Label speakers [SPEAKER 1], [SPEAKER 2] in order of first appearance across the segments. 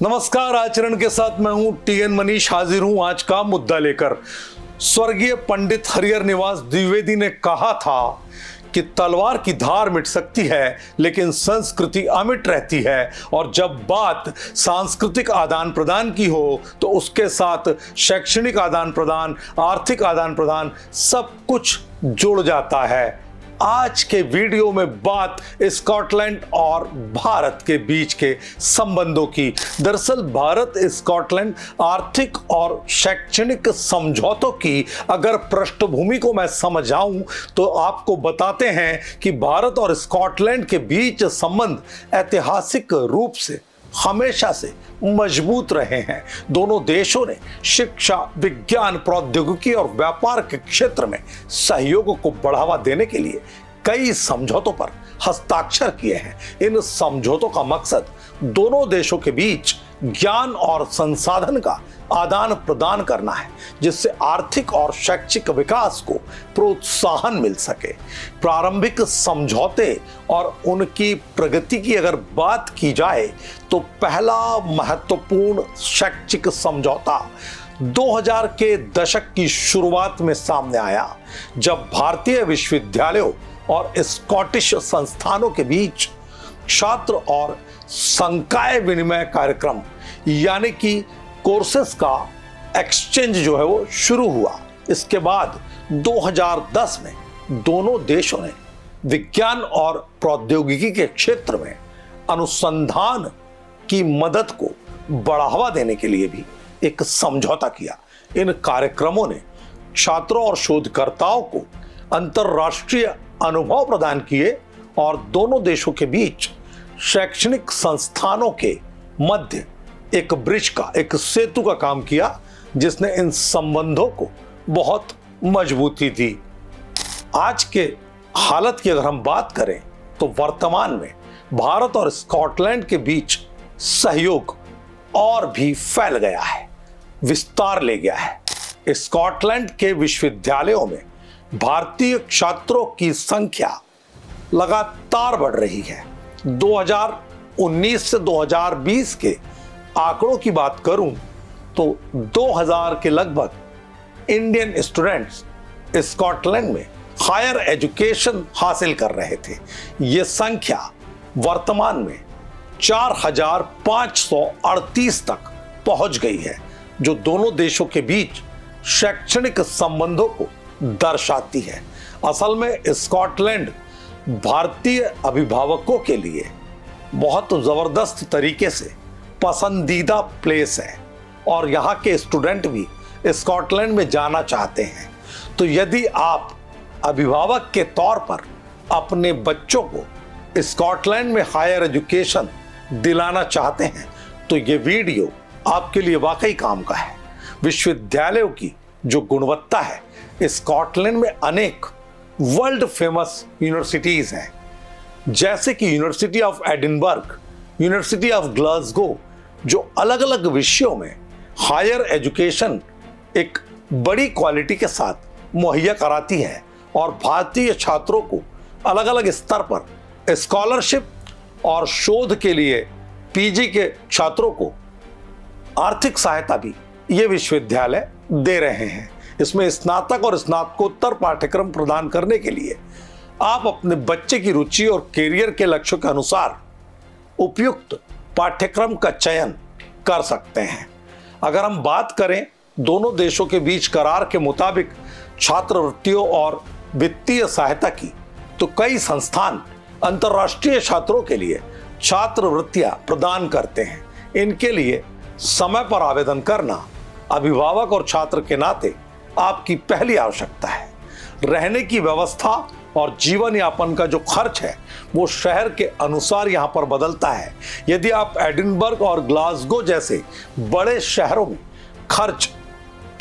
[SPEAKER 1] नमस्कार, आचरण के साथ मैं हूं टीएन मनीष, हाजिर हूं आज का मुद्दा लेकर। स्वर्गीय पंडित हरिहर निवास द्विवेदी ने कहा था कि तलवार की धार मिट सकती है लेकिन संस्कृति अमिट रहती है, और जब बात सांस्कृतिक आदान प्रदान की हो तो उसके साथ शैक्षणिक आदान प्रदान, आर्थिक आदान प्रदान सब कुछ जुड़ जाता है। आज के वीडियो में बात स्कॉटलैंड और भारत के बीच के संबंधों की। दरअसल भारत स्कॉटलैंड आर्थिक और शैक्षणिक समझौतों की अगर पृष्ठभूमि को मैं समझाऊं तो आपको बताते हैं कि भारत और स्कॉटलैंड के बीच संबंध ऐतिहासिक रूप से हमेशा से मजबूत रहे हैं। दोनों देशों ने शिक्षा, विज्ञान, प्रौद्योगिकी और व्यापार के क्षेत्र में सहयोग को बढ़ावा देने के लिए कई समझौतों पर हस्ताक्षर किए हैं। इन समझौतों का मकसद दोनों देशों के बीच ज्ञान और संसाधन का आदान प्रदान करना है, जिससे आर्थिक और शैक्षिक विकास को प्रोत्साहन मिल सके। प्रारंभिक समझौते और उनकी प्रगति की अगर बात की जाए तो पहला महत्वपूर्ण शैक्षिक समझौता 2000 के दशक की शुरुआत में सामने आया, जब भारतीय विश्वविद्यालयों और स्कॉटिश संस्थानों के बीच छात्र और संकाय विनिमय कार्यक्रम यानी कि कोर्सेस का एक्सचेंज जो है वो शुरू हुआ। इसके बाद 2010 में दोनों देशों ने विज्ञान और प्रौद्योगिकी के क्षेत्र में अनुसंधान की मदद को बढ़ावा देने के लिए भी एक समझौता किया। इन कार्यक्रमों ने छात्रों और शोधकर्ताओं को अंतर्राष्ट्रीय अनुभव प्रदान किए और दोनों देशों के बीच शैक्षणिक संस्थानों के मध्य एक ब्रिज का, एक सेतु का काम किया, जिसने इन संबंधों को बहुत मजबूती दी। आज के हालत की अगर हम बात करें तो वर्तमान में भारत और स्कॉटलैंड के बीच सहयोग और भी फैल गया है, विस्तार ले गया है। स्कॉटलैंड के विश्वविद्यालयों में भारतीय छात्रों की संख्या लगातार बढ़ रही है। 2019 से 2020 के आंकड़ों की बात करूं तो 2000 के लगभग इंडियन स्टूडेंट्स स्कॉटलैंड में हायर एजुकेशन हासिल कर रहे थे। यह संख्या वर्तमान में 4538 तक पहुंच गई है, जो दोनों देशों के बीच शैक्षणिक संबंधों को दर्शाती है। असल में स्कॉटलैंड भारतीय अभिभावकों के लिए बहुत जबरदस्त तरीके से पसंदीदा प्लेस है और यहाँ के स्टूडेंट भी स्कॉटलैंड में जाना चाहते हैं। तो यदि आप अभिभावक के तौर पर अपने बच्चों को स्कॉटलैंड में हायर एजुकेशन दिलाना चाहते हैं तो ये वीडियो आपके लिए वाकई काम का है। विश्वविद्यालयों की जो गुणवत्ता है, स्कॉटलैंड में अनेक वर्ल्ड फेमस यूनिवर्सिटीज हैं, जैसे कि university of Edinburgh, university of Glasgow, जो अलग अलग विषयों में हायर एजुकेशन एक बड़ी क्वालिटी के साथ मुहैया कराती है और भारतीय छात्रों को अलग अलग स्तर पर स्कॉलरशिप और शोध के लिए पीजी के छात्रों को आर्थिक सहायता भी ये विश्वविद्यालय दे रहे हैं। इसमें स्नातक और स्नातकोत्तर पाठ्यक्रम प्रदान करने के लिए आप अपने बच्चे की रुचि और कैरियर के लक्ष्यों के अनुसार उपयुक्त पाठ्यक्रम का चयन कर सकते हैं। अगर हम बात करें दोनों देशों के बीच करार के मुताबिक छात्रवृत्तियों और वित्तीय सहायता की, तो कई संस्थान अंतर्राष्ट्रीय छात्रों के लिए छात्रवृत्तियां प्रदान करते हैं। इनके लिए समय पर आवेदन करना अभिभावक और छात्र के नाते आपकी पहली आवश्यकता है। रहने की व्यवस्था और जीवन यापन का जो खर्च है वो शहर के अनुसार यहाँ पर बदलता है। यदि आप एडिनबर्ग और ग्लासगो जैसे बड़े शहरों में खर्च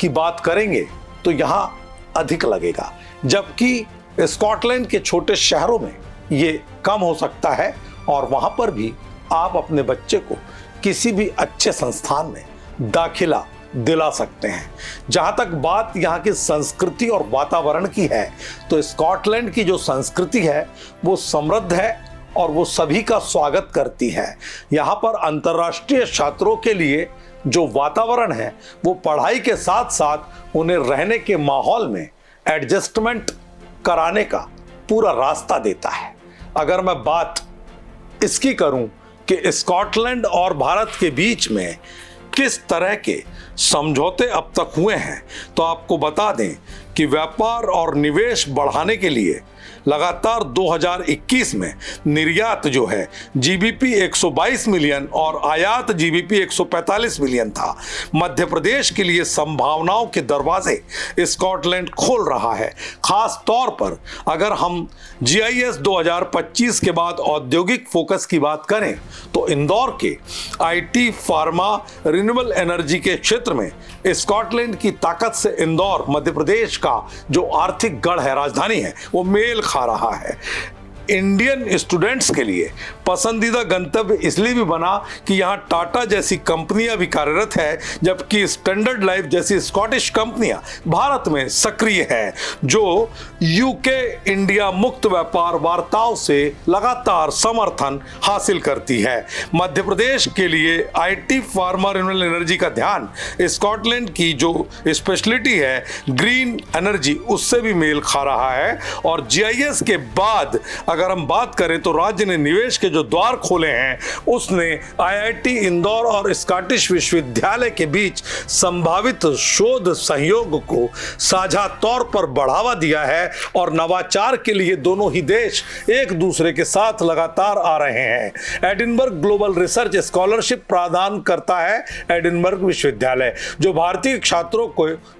[SPEAKER 1] की बात करेंगे तो यहाँ अधिक लगेगा, जबकि स्कॉटलैंड के छोटे शहरों में ये कम हो सकता है और वहाँ पर भी आप अपने बच्चे को किसी भी अच्छे संस्थान में दाखिला दिला सकते हैं। जहां तक बात यहाँ की संस्कृति और वातावरण की है तो स्कॉटलैंड की जो संस्कृति है वो समृद्ध है और वो सभी का स्वागत करती है। यहाँ पर अंतर्राष्ट्रीय छात्रों के लिए जो वातावरण है वो पढ़ाई के साथ साथ उन्हें रहने के माहौल में एडजस्टमेंट कराने का पूरा रास्ता देता है। अगर मैं बात इसकी करूं कि स्कॉटलैंड और भारत के बीच में किस तरह के समझौते अब तक हुए हैं, तो आपको बता दें कि व्यापार और निवेश बढ़ाने के लिए लगातार 2021 में निर्यात जो है जीबीपी 122 मिलियन और आयात जीबीपी 145 मिलियन था। मध्य प्रदेश के लिए संभावनाओं के दरवाजे स्कॉटलैंड खोल रहा है। खास तौर पर अगर हम जीआईएस 2025 के बाद औद्योगिक फोकस की बात करें तो इंदौर के आईटी, फार्मा, रिन्यूएबल एनर्जी के क्षेत्र में स्कॉटलैंड की ताकत से इंदौर मध्य प्रदेश का जो आर्थिक गढ़ है, राजधानी है, वो मेल खा रहा है। इंडियन स्टूडेंट्स के लिए पसंदीदा गंतव्य इसलिए भी बना कि यहाँ टाटा जैसी कंपनियां भी कार्यरत है, जबकि स्टैंडर्ड लाइफ जैसी स्कॉटिश कंपनियां भारत में सक्रिय है, जो यूके इंडिया मुक्त व्यापार वार्ताओं से लगातार समर्थन हासिल करती है। मध्य प्रदेश के लिए आईटी, फार्मा, रिन्यूएबल एनर्जी का ध्यान स्कॉटलैंड की जो स्पेशलिटी है ग्रीन एनर्जी, उससे भी मेल खा रहा है। और जीआईएस के बाद अगर हम बात करें तो राज्य ने निवेश के जो द्वार खोले हैं, उसने आईआईटी इंदौर और स्कॉटिश विश्वविद्यालय के बीच संभावित शोध सहयोग को साझा तौर पर बढ़ावा दिया है और नवाचार के लिए दोनों ही देश एक दूसरे के साथ लगातार आ रहे हैं। एडिनबर्ग ग्लोबल रिसर्च स्कॉलरशिप प्रदान करता है एडिनबर्ग विश्वविद्यालय, जो भारतीय छात्रों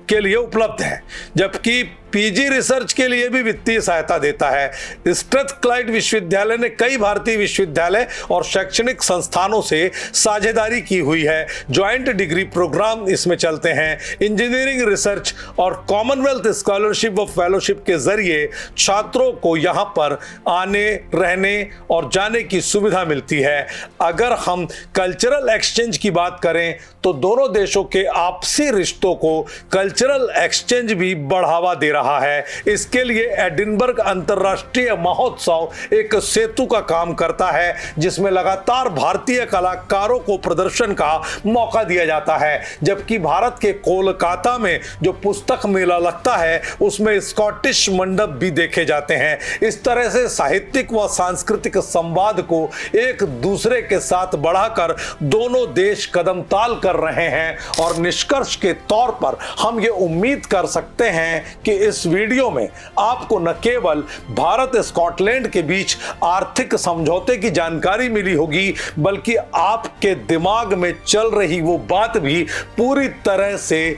[SPEAKER 1] के लिए उपलब्ध है, जबकि पीजी रिसर्च के लिए भी वित्तीय सहायता देता है। स्ट्रेथक्लाइड विश्वविद्यालय ने कई भारतीय विश्वविद्यालय और शैक्षणिक संस्थानों से साझेदारी की हुई है। ज्वाइंट डिग्री प्रोग्राम इसमें चलते हैं। इंजीनियरिंग रिसर्च और कॉमनवेल्थ स्कॉलरशिप व फेलोशिप के जरिए छात्रों को यहाँ पर आने, रहने और जाने की सुविधा मिलती है। अगर हम कल्चरल एक्सचेंज की बात करें तो दोनों देशों के आपसी रिश्तों को कल्चरल एक्सचेंज भी बढ़ावा दे रहा है। इसके लिए एडिनबर्ग अंतर्राष्ट्रीय महोत्सव एक सेतु का काम करता है, जिसमें लगातार भारतीय कलाकारों को प्रदर्शन का मौका दिया जाता है। जबकि भारत के कोलकाता में जो पुस्तक मेला लगता है, उसमें स्कॉटिश मंडप भी देखे जाते हैं। इस तरह से साहित्यिक व सांस्कृतिक संवाद को एक दूसरे के साथ बढ़ाकर दोनों देश कदम ताल कर रहे हैं। और निष्कर्ष के तौर पर हम ये उम्मीद कर सकते हैं कि इस वीडियो में आपको न केवल भारत स्कॉटलैंड के बीच आर्थिक समझौते की जानकारी मिली होगी, बल्कि आपके दिमाग में चल रही वो बात भी पूरी तरह से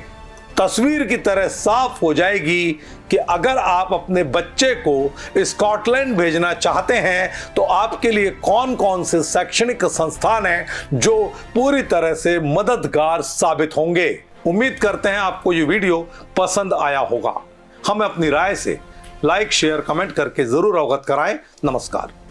[SPEAKER 1] तस्वीर की तरह साफ हो जाएगी कि अगर आप अपने बच्चे को स्कॉटलैंड भेजना चाहते हैं तो आपके लिए कौन कौन से शैक्षणिक संस्थान हैं जो पूरी तरह से मददगार साबित होंगे। उम्मीद करते हैं आपको ये वीडियो पसंद आया होगा। हमें अपनी राय से लाइक, शेयर, कमेंट करके जरूर अवगत कराएं। नमस्कार।